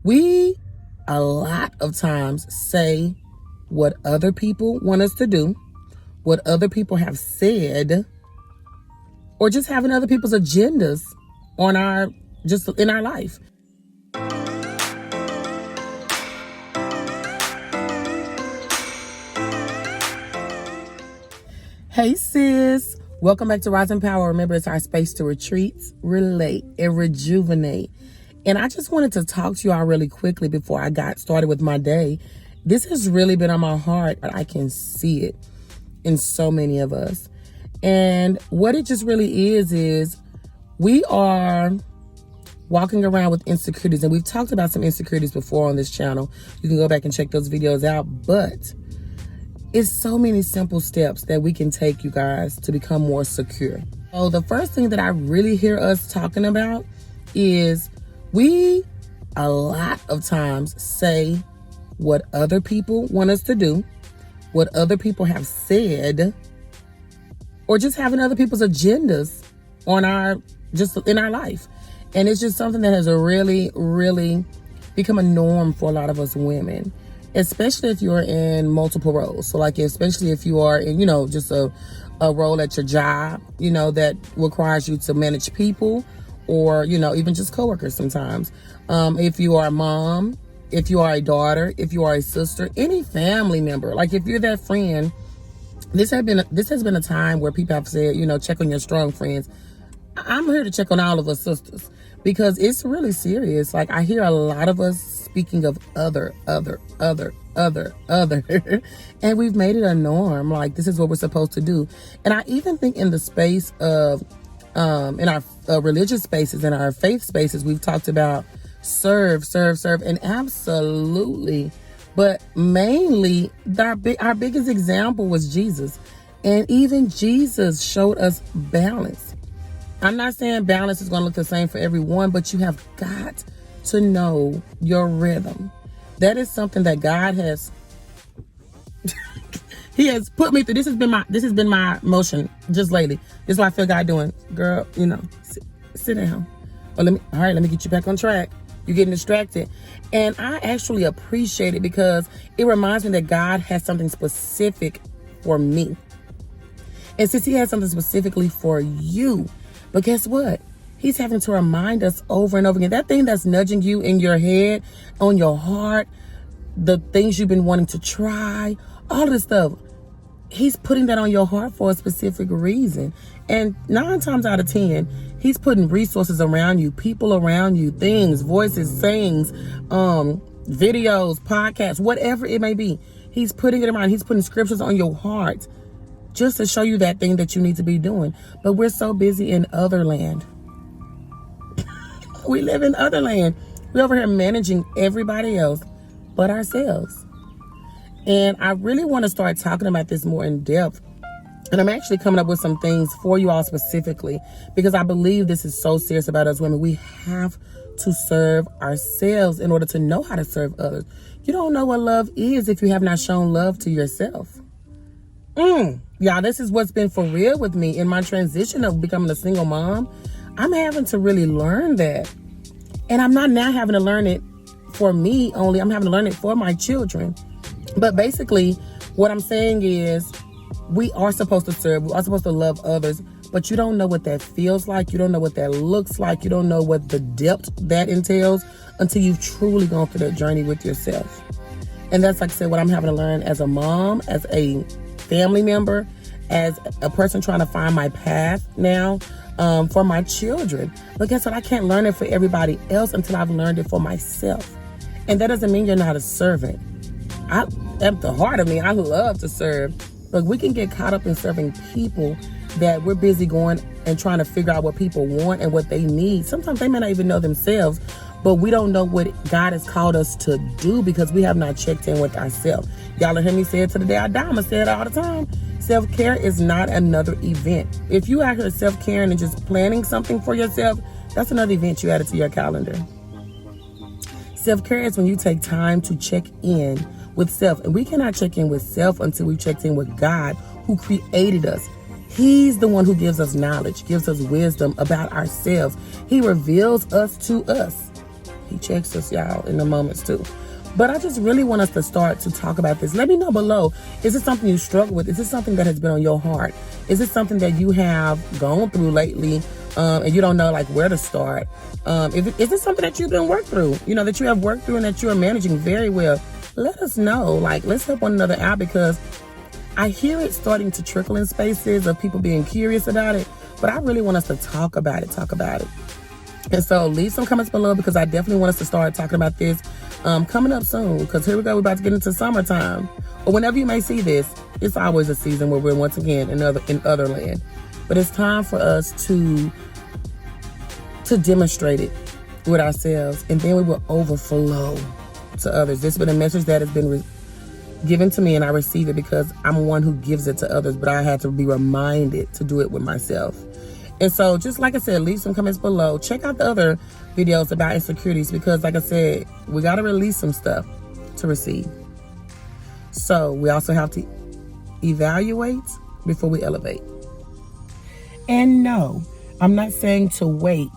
We, a lot of times, say what other people want us to do, what other people have said, or just having other people's agendas just in our life. Hey sis, welcome back to Rise and Power. Remember, it's our space to retreat, relate, and rejuvenate. And I just wanted to talk to you all really quickly before I got started with my day. This has really been on my heart, but I can see it in so many of us. And what it just really is we are walking around with insecurities. And we've talked about some insecurities before on this channel. You can go back and check those videos out. But it's so many simple steps that we can take, you guys, to become more secure. So the first thing that I really hear us talking about is we, a lot of times, say what other people want us to do, what other people have said, or just having other people's agendas just in our life. And it's just something that has really, really become a norm for a lot of us women, especially if you're in multiple roles. So like, especially if you are in, just a role at your job, that requires you to manage people, or, even just coworkers sometimes. If you are a mom, if you are a daughter, if you are a sister, any family member, like if you're that friend, this has been a time where people have said, check on your strong friends. I'm here to check on all of us sisters, because it's really serious. Like, I hear a lot of us speaking of other, and we've made it a norm. Like, this is what we're supposed to do. And I even think in the space of, in our religious spaces, in our faith spaces, we've talked about serve, and absolutely. But mainly, our biggest example was Jesus. And even Jesus showed us balance. I'm not saying balance is going to look the same for everyone, but you have got to know your rhythm. That is something that God has He has put me through. This has been my motion just lately. This is what I feel God doing. Girl, sit down. All right, let me get you back on track. You're getting distracted. And I actually appreciate it, because it reminds me that God has something specific for me. And since He has something specifically for you, but guess what? He's having to remind us over and over again. That thing that's nudging you in your head, on your heart, the things you've been wanting to try, all of this stuff, He's putting that on your heart for a specific reason. And 9 times out of 10, He's putting resources around you, people around you, things, voices, sayings, videos, podcasts, whatever it may be. He's putting it around. He's putting scriptures on your heart just to show you that thing that you need to be doing. But we're so busy in other land. We live in other land. We're over here managing everybody else but ourselves. And I really want to start talking about this more in depth. And I'm actually coming up with some things for you all specifically, because I believe this is so serious about us women. We have to serve ourselves in order to know how to serve others. You don't know what love is if you have not shown love to yourself. Y'all, this is what's been for real with me in my transition of becoming a single mom. I'm having to really learn that. And I'm not now having to learn it for me only. I'm having to learn it for my children. But basically, what I'm saying is, we are supposed to serve. We are supposed to love others. But you don't know what that feels like. You don't know what that looks like. You don't know what the depth that entails until you've truly gone through that journey with yourself. And that's, like I said, what I'm having to learn as a mom, as a family member, as a person trying to find my path now, for my children. But guess what? I can't learn it for everybody else until I've learned it for myself. And that doesn't mean you're not a servant. At the heart of me, I love to serve. But we can get caught up in serving people that we're busy going and trying to figure out what people want and what they need. Sometimes they may not even know themselves, but we don't know what God has called us to do because we have not checked in with ourselves. Y'all hear me say it to the day I die. I'm going to say it all the time. Self-care is not another event. If you out here self-caring and just planning something for yourself, that's another event you added to your calendar. Self-care is when you take time to check in with self. And we cannot check in with self until we've checked in with God, who created us. He's the one who gives us knowledge, gives us wisdom about ourselves. He reveals us to us. He checks us, y'all, in the moments too. But I just really want us to start to talk about this. Let me know below. Is it something you struggle with? Is it something that has been on your heart? Is it something that you have gone through lately and you don't know like where to start? Is it something that you've been worked through? You know, that you have worked through and that you are managing very well? Let us know. Like, let's help one another out, because I hear it starting to trickle in spaces of people being curious about it. But I really want us to talk about it. And so leave some comments below, because I definitely want us to start talking about this coming up soon, because here we go. We're about to get into summertime, or whenever you may see this, it's always a season where we're once again in other land. But it's time for us to demonstrate it with ourselves, and then we will overflow to others. This has been a message that has been given to me, and I receive it because I'm one who gives it to others, but I had to be reminded to do it with myself. And so, just like I said, leave some comments below. Check out the other videos about insecurities, because like I said, we got to release some stuff to receive. So we also have to evaluate before we elevate. And no, I'm not saying to wait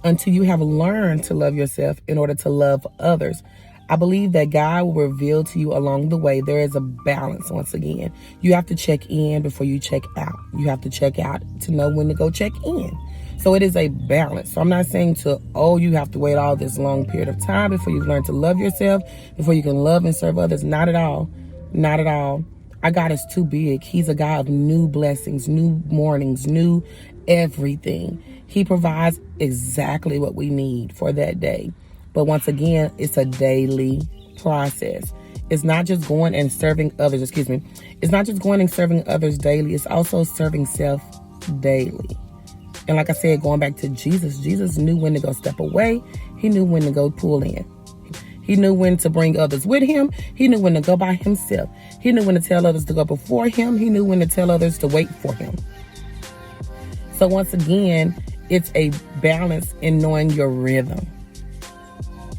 until you have learned to love yourself in order to love others. I believe that God will reveal to you along the way. There is a balance once again. You have to check in before you check out. You have to check out to know when to go check in. So it is a balance. So I'm not saying you have to wait all this long period of time before you learn to love yourself, before you can love and serve others. Not at all. Not at all. Our God is too big. He's a God of new blessings, new mornings, new everything. He provides exactly what we need for that day. But once again, it's a daily process. It's not just going and serving others, It's not just going and serving others daily. It's also serving self daily. And like I said, going back to Jesus, Jesus knew when to go step away. He knew when to go pull in. He knew when to bring others with him. He knew when to go by himself. He knew when to tell others to go before him. He knew when to tell others to wait for him. So once again, it's a balance in knowing your rhythm.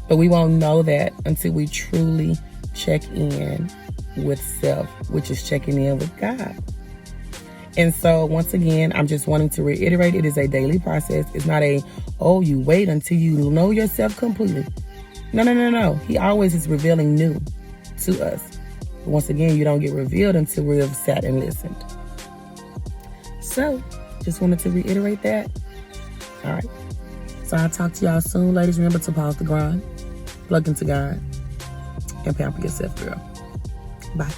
But we won't know that until we truly check in with self, which is checking in with God. And so once again, I'm just wanting to reiterate, it is a daily process. It's not you wait until you know yourself completely. No. He always is revealing new to us. But once again, you don't get revealed until we have sat and listened. So just wanted to reiterate that. All right. So I'll talk to y'all soon. Ladies, remember to pause the grind, plug into God, and pamper yourself, girl. Bye.